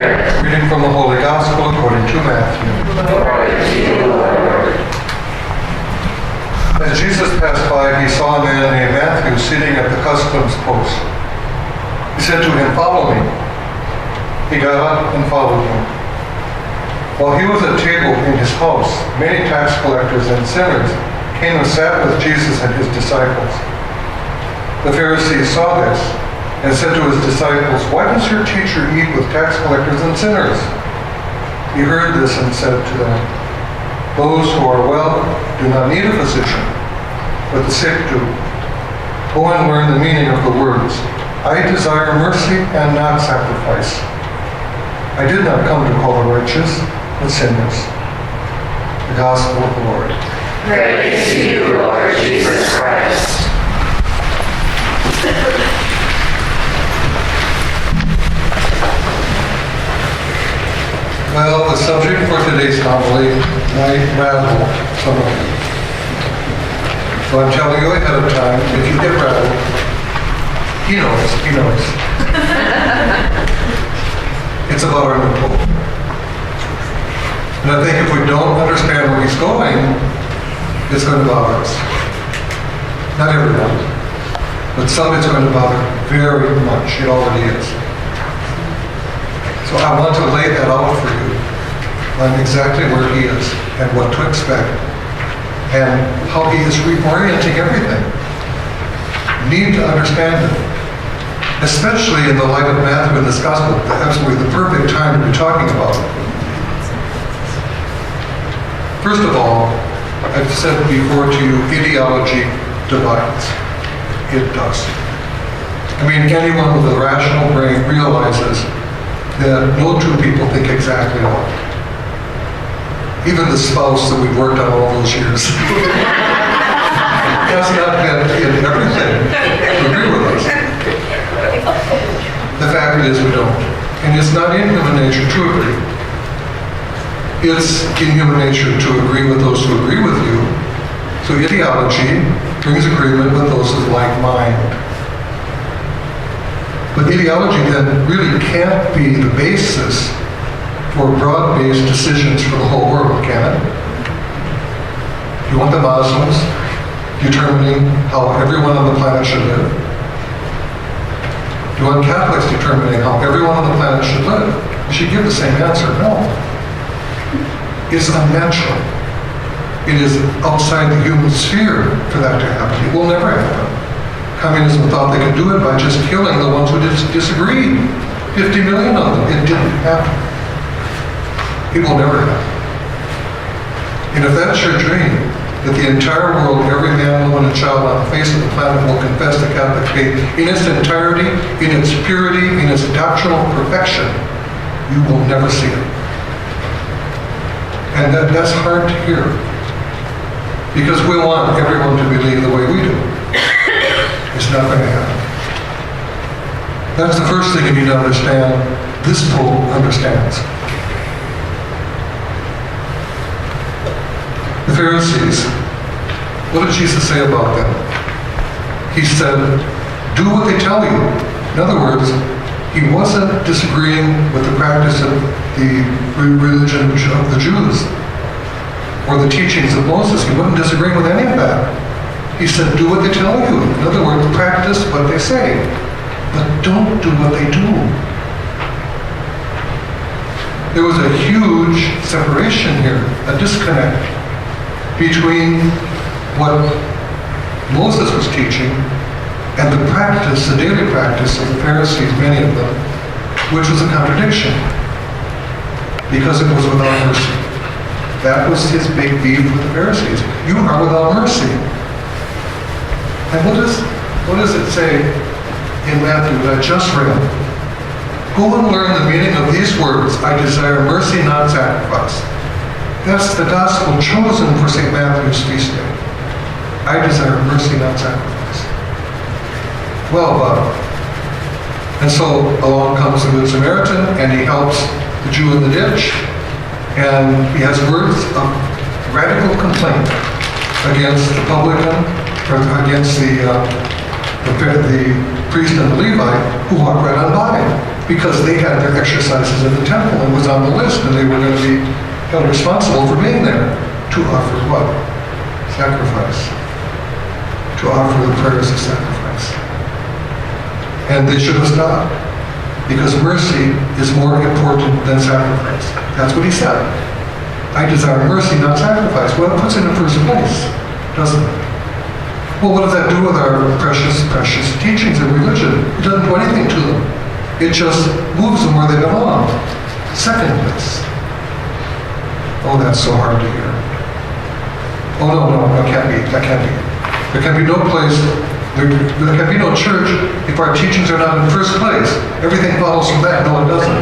Reading from the Holy Gospel according to Matthew. As Jesus passed by, he saw a man named Matthew sitting at the customs post. He said to him, "Follow me." He got up and followed him. While he was at table in his house, many tax collectors and sinners came and sat with Jesus and his disciples. The Pharisees saw this and said to his disciples, "Why does your teacher eat with tax collectors and sinners?" He heard this and said to them, "Those who are well do not need a physician, but the sick do. Go and learn the meaning of the words, 'I desire mercy and not sacrifice.' I did not come to call the righteous, but sinners." The Gospel of the Lord. Praise to you, Lord Jesus Christ. Well, the subject for today's homily might rattle some of you. So I'm telling you ahead of time, if you get rattled, he knows. It's about our new Pope. And I think if we don't understand where he's going, it's going to bother us. Not everyone, but some it's going to bother very much. It already is. So I want to lay that out for you on exactly where he is and what to expect and how he is reorienting everything. You need to understand it, especially in the light of Matthew and this gospel. Absolutely the perfect time to be talking about it. First of all, I've said before to you, ideology divides. It does. I mean, anyone with a rational brain realizes that no two people think exactly alike. Even the spouse that we've worked on all those years has not had in everything to agree with us. The fact is we don't. And it's not in human nature to agree. It's in human nature to agree with those who agree with you. So ideology brings agreement with those of like mind. But ideology then really can't be the basis for broad-based decisions for the whole world, can it? You want the Muslims determining how everyone on the planet should live? You want Catholics determining how everyone on the planet should live? You should give the same answer. No. It's unnatural. It is outside the human sphere for that to happen. It will never happen. Communism thought they could do it by just killing the ones who disagreed. 50 million of them. It didn't happen. It will never happen. And if that's your dream, that the entire world, every man, woman, and child on the face of the planet will confess the Catholic faith in its entirety, in its purity, in its doctrinal perfection, you will never see it. And that's hard to hear. Because we want everyone to believe the way we do. It's not going to happen. That's the first thing you need to understand. This Pope understands. The Pharisees, what did Jesus say about them? He said, do what they tell you. In other words, he wasn't disagreeing with the practice of the religion of the Jews or the teachings of Moses. He wasn't disagreeing with any of that. He said, do what they tell you. In other words, practice what they say, but don't do what they do. There was a huge separation here, a disconnect between what Moses was teaching and the practice, the daily practice of the Pharisees, many of them, which was a contradiction because it was without mercy. That was his big beef with the Pharisees. You are without mercy. And what does it say in Matthew that I just read? Go and learn the meaning of these words, I desire mercy, not sacrifice. That's the gospel chosen for St. Matthew's feast day. I desire mercy, not sacrifice. Well, and so along comes the Good Samaritan, and he helps the Jew in the ditch, and he has words of radical complaint against the publican, or against the priest and the Levite who walked right on by. because they had their exercises in the temple and was on the list, and they were going to be held responsible for being there to offer what? Sacrifice. To offer the prayers of sacrifice. And they should have stopped, because mercy is more important than sacrifice. That's what he said. I desire mercy, not sacrifice. Well, it puts it in first place, doesn't it? Well, what does that do with our precious, precious teachings and religion? It doesn't do anything to them. It just moves them where they belong. Second place. Oh, that's so hard to hear. Oh, no, that can't be. There can be no place, there can be no church if our teachings are not in first place. Everything follows from that. No, it doesn't.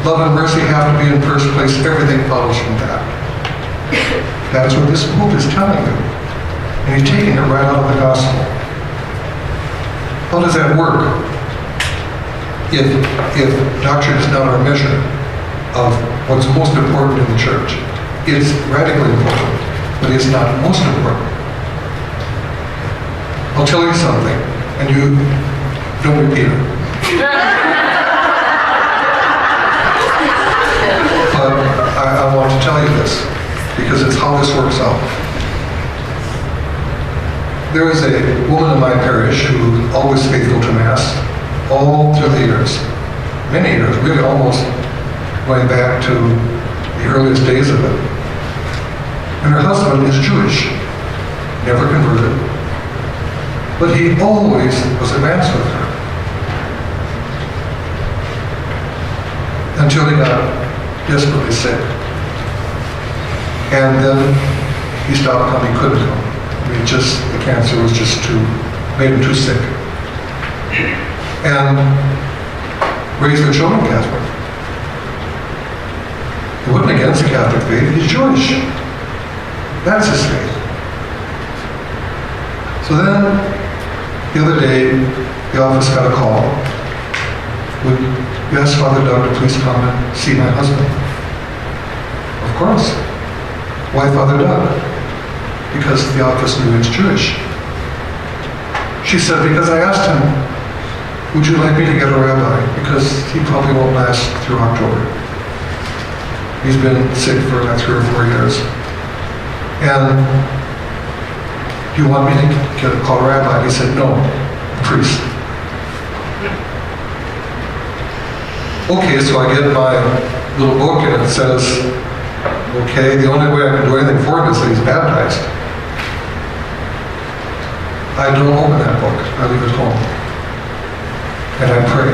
Love and mercy have to be in first place. Everything follows from that. That's what this book is telling you. And he's taking it right out of the gospel. How does that work? If doctrine is not our measure of what's most important in the church, it's radically important, but it's not most important. I'll tell you something, and you don't repeat it. But I want to tell you this, because it's how this works out. There is a woman in my parish who's always faithful to Mass, all through the years. Many years, really almost going back to the earliest days of it. And her husband is Jewish, never converted. But he always was at Mass with her. Until he got desperately sick. And then he stopped coming, couldn't come. The cancer was just made him too sick. And raised their children Catholic. He wasn't against the Catholic faith, he's Jewish. That's his faith. So then, the other day, the office got a call. Would you ask Father Doug to please come and see my husband? Of course. Why Father Doug? Because the office knew he's Jewish. She said, because I asked him, would you like me to get a rabbi? Because he probably won't last through October. He's been sick for about 3 or 4 years. And do you want me to call a rabbi? He said, no, a priest. Okay, so I get my little book and it says, okay, the only way I can do anything for him is that he's baptized. I don't open that book. I leave it home. And I pray,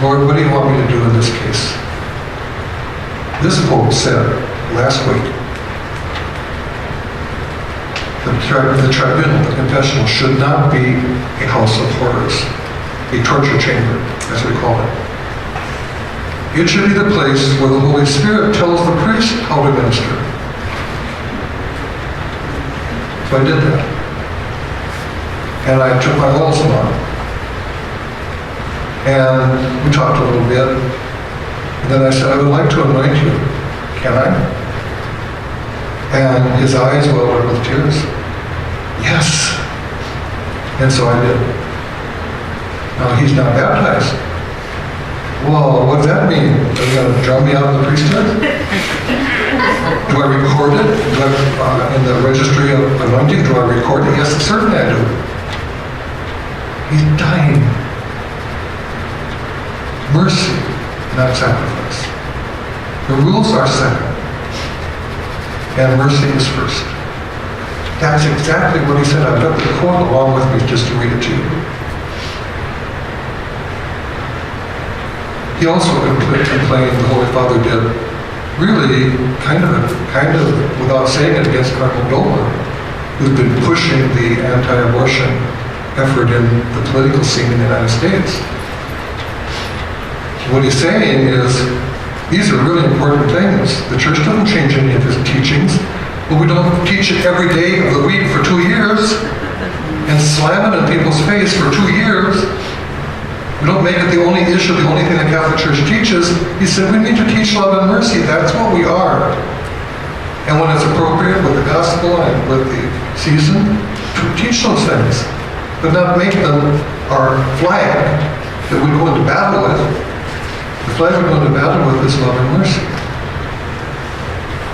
Lord, what do you want me to do in this case? This book said last week, the tribunal, the confessional, should not be a house of horrors, a torture chamber, as we call it. It should be the place where the Holy Spirit tells the priest how to minister. So I did that. And I took my walls on. And we talked a little bit. And then I said, I would like to anoint you. Can I? And his eyes welled up with tears. Yes. And so I did. Now he's not baptized. Well, what does that mean? Are you going to drum me out of the priesthood? Do I record it? In the registry of anointing, do I record it? Yes, certainly I do. He's dying. Mercy, not sacrifice. The rules are second, and mercy is first. That's exactly what he said. I've got the quote along with me just to read it to you. He also complained, the Holy Father did, really kind of without saying it, against Cardinal Dolan, who's been pushing the anti-abortion effort in the political scene in the United States. What he's saying is, these are really important things. The church doesn't change any of his teachings, but we don't teach it every day of the week for 2 years and slam it in people's face for 2 years. We don't make it the only issue, the only thing the Catholic Church teaches. He said we need to teach love and mercy. That's what we are. And when it's appropriate with the gospel and with the season, to teach those things, but not make them our flag that we go into battle with. The flag we go into battle with is love and mercy.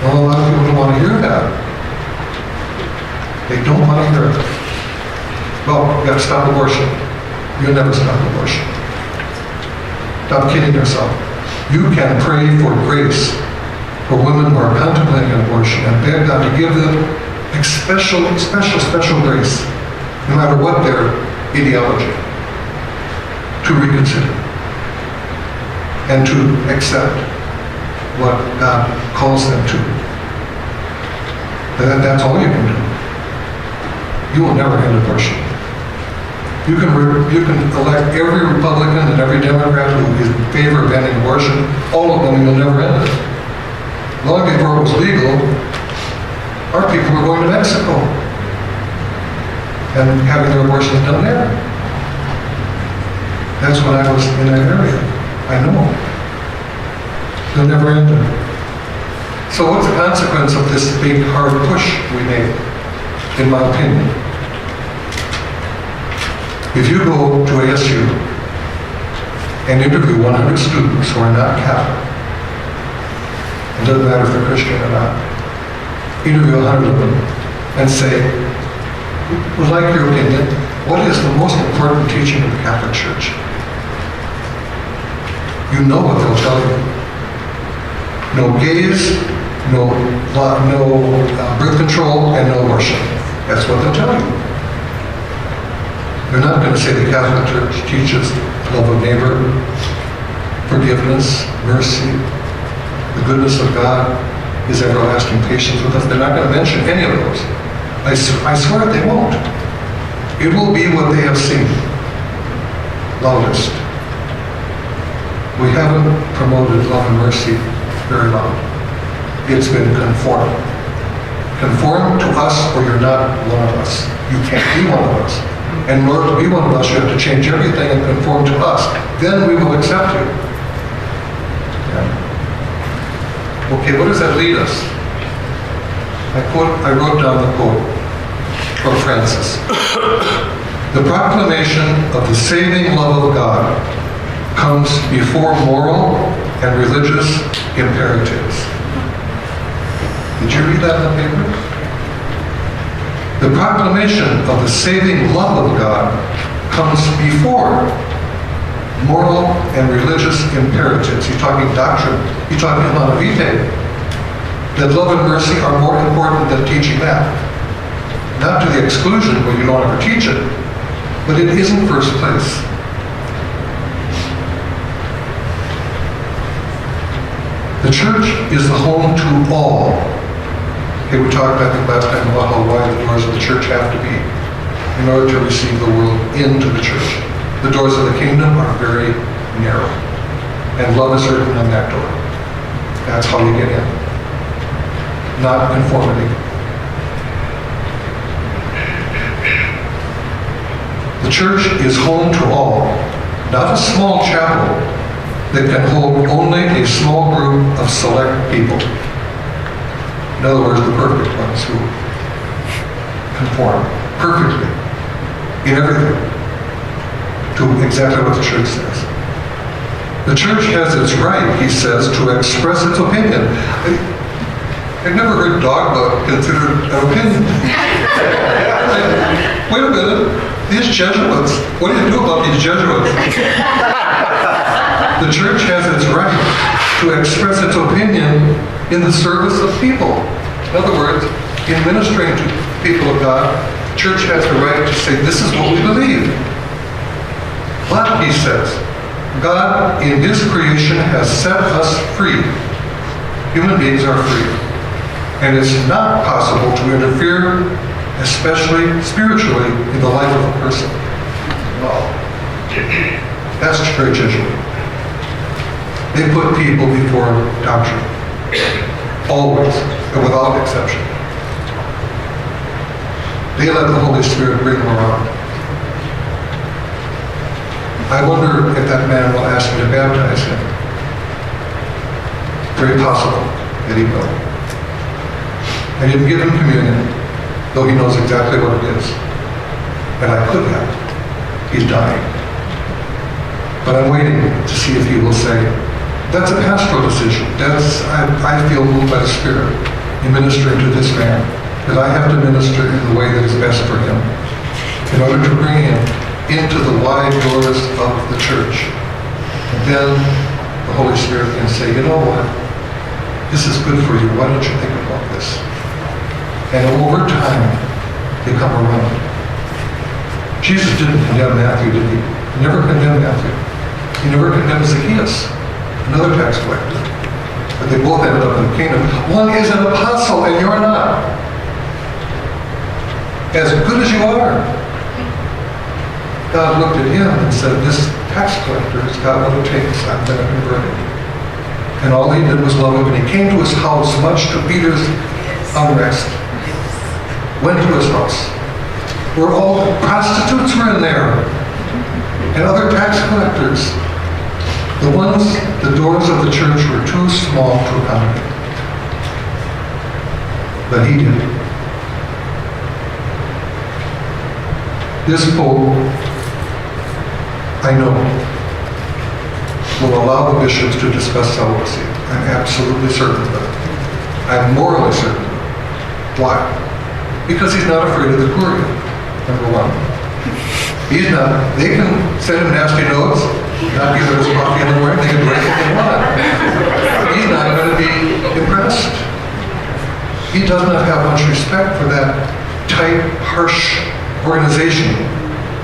Well, a lot of people don't want to hear that. They don't want to hear it. Well, you got to stop abortion. You'll never stop abortion. Stop kidding yourself. You can pray for grace for women who are contemplating abortion and beg God to give them special grace, no matter what their ideology, to reconsider and to accept what God calls them to. That's all you can do. You will never end abortion. You can elect every Republican and every Democrat who is in favor of ending abortion, all of them, and you'll never end it. Long before it was legal, our people were going to Mexico and having their abortions done there. That's when I was in that area. I know. They'll never end it. So what's the consequence of this big, hard push we made, in my opinion? If you go to ASU and interview 100 students who are not Catholic, it doesn't matter if they're Christian or not, interview 100 of them and say, we'd like your opinion, what is the most important teaching of the Catholic Church? You know what they'll tell you. No gays, no birth control, and no abortion. That's what they'll tell you. They're not going to say the Catholic Church teaches love of neighbor, forgiveness, mercy, the goodness of God, His everlasting patience with us. They're not going to mention any of those. I swear they won't. It will be what they have seen. Loudest. We haven't promoted love and mercy very long. It's been conform. Conform to us or you're not one of us. You can't be one of us. And in order to be one of us, you have to change everything and conform to us. Then we will accept you. Yeah. Okay, what does that lead us? I wrote down the quote from Francis. The proclamation of the saving love of God comes before moral and religious imperatives. Did you read that in the paper? The proclamation of the saving love of God comes before moral and religious imperatives. You're talking doctrine. You're talking humana vitae. That love and mercy are more important than teaching that. Not to the exclusion where you don't ever teach it, but it is in first place. The church is the home to all. Okay, we talked, I think, last time about how wide the doors of the church have to be in order to receive the world into the church. The doors of the kingdom are very narrow, and love is written on that door. That's how you get in. Not conformity. The church is home to all, not a small chapel that can hold only a small group of select people. In other words, the perfect ones who conform perfectly in everything to exactly what the church says. The church has its right, he says, to express its opinion. I've never heard dogma considered an opinion. Wait a minute, these Jesuits, what do you do about these Jesuits? The church has its right to express its opinion in the service of people. In other words, in ministering to people of God, the church has the right to say, this is what we believe. But, he says, God in His creation has set us free. Human beings are free. And it's not possible to interfere, especially spiritually, in the life of a person. Well, that's very Jesuit. They put people before doctrine. Always, and without exception. They let the Holy Spirit bring them around. I wonder if that man will ask me to baptize him. Very possible that he will. I didn't give him communion, though he knows exactly what it is. And I could have. He's dying. But I'm waiting to see if he will say, that's a pastoral decision. I feel moved by the Spirit in ministering to this man, that I have to minister in the way that is best for him, in order to bring him into the wide doors of the church. And then the Holy Spirit can say, you know what? This is good for you. Why don't you think about this? And over time, they come around. Jesus didn't condemn Matthew, did he? He never condemned Matthew. He never condemned Zacchaeus, another tax collector. But they both ended up in Canaan. One is an apostle and you're not. As good as you are. God looked at him and said, this tax collector has got what it takes. I'm going to convert him. And all he did was love him. And he came to his house, much to Peter's unrest. Went to his house, where all the prostitutes were in there, and other tax collectors. The doors of the church were too small to accommodate. But he did. This Pope, I know, will allow the bishops to discuss celibacy. I'm absolutely certain of it. I'm morally certain of it. Why? Because he's not afraid of the Curia, number one. He's not. They can send him nasty notes, not give him his coffee in the morning, they can break it if they want. He's not going to be impressed. He does not have much respect for that tight, harsh organization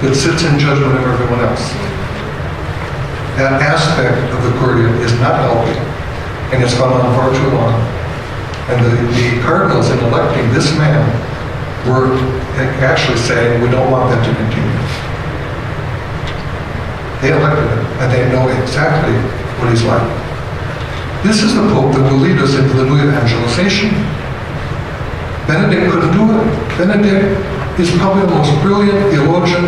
that sits in judgment of everyone else. That aspect of the Curia is not healthy, and it's gone on far too long. And the cardinals in electing this man were actually saying, we don't want that to continue. They elected him, and they know exactly what he's like. This is the Pope that will lead us into the new evangelization. Benedict couldn't do it. Benedict is probably the most brilliant theologian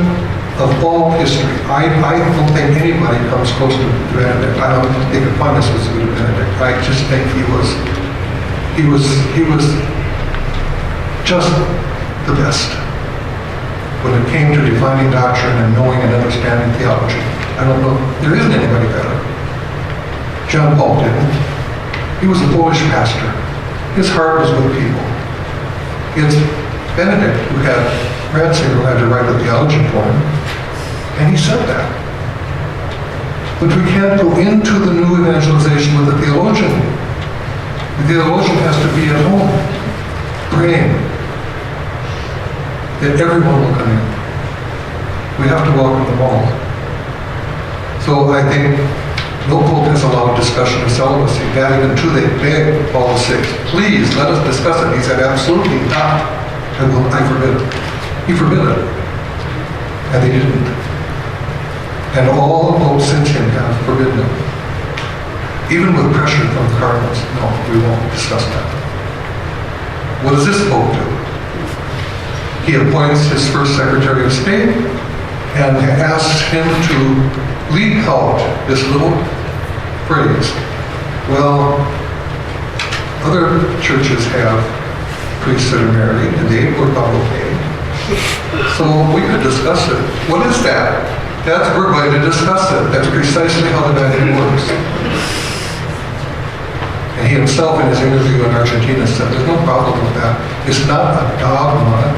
of all history. I don't think anybody comes close to Benedict. I don't think Aquinas was good at Benedict. I just think he was just the best when it came to defining doctrine and knowing and understanding theology. I don't know, there isn't anybody better. John Paul didn't. He was a Polish pastor. His heart was with people. It's Benedict who had Ratzinger who had to write the theology for him, and he said that. But we can't go into the new evangelization with a theologian. The theologian has to be at home, praying that everyone will come in. We have to welcome them all. So I think no Pope has allowed discussion of celibacy. Vatican II, they begged Paul VI, please let us discuss it. He said, absolutely not. I forbid it. He forbid it. And they didn't. And all the popes since him have forbidden it. Even with pressure from the cardinals. No, we won't discuss that. What does this Pope do? He appoints his first Secretary of State and asks him to leave out this little phrase. Well, other churches have priests that are married and they were probably paid. So we could discuss it. What is that? We're going to discuss it. That's precisely how the Vatican works. And he himself in his interview in Argentina said, there's no problem with that. It's not a dogma,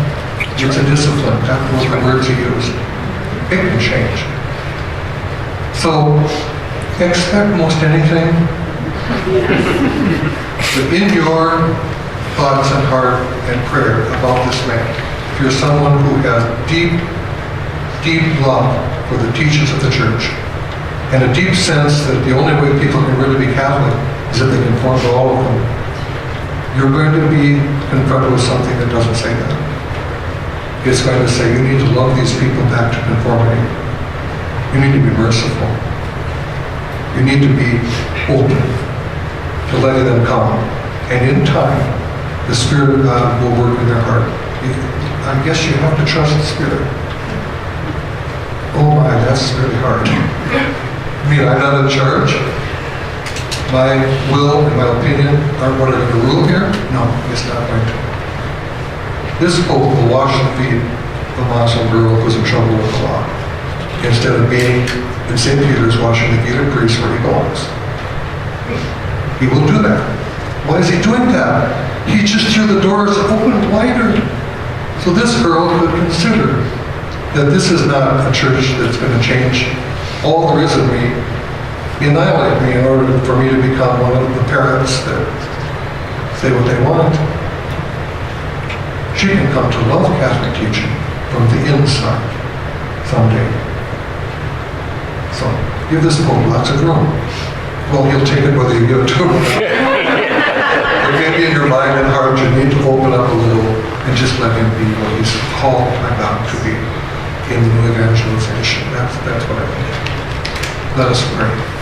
it's a discipline. That was the words he used. It can change. So, expect most anything. But in your thoughts and heart and prayer about this man, if you're someone who has deep, deep love for the teachings of the church, and a deep sense that the only way people can really be Catholic is if they conform to all of them, you're going to be confronted with something that doesn't say that. It's going to say you need to love these people back to conformity. You need to be merciful. You need to be open to letting them come. And in time, the Spirit of God will work in their heart. I guess you have to trust the Spirit. Oh my, that's really hard. I mean, I'm not in charge. My will and my opinion aren't what are going to rule here? No, it's not going to. This Pope will wash the feet of a Muslim girl who's in trouble with the law, instead of being in St. Peter's washing the feet of priests where he belongs. He will do that. Why is he doing that? He just threw the doors open wider. So this girl could consider that this is not a church that's going to change all there is in me, annihilate me in order for me to become one of the parents that say what they want. She can come to love Catholic teaching from the inside someday. So give this Pope lots of room. Well, he'll take it whether you give it to him or not. But maybe in your mind and heart you need to open up a little and just let him be what he's called by God to be in the new evangelization. That's what I think. Let us pray.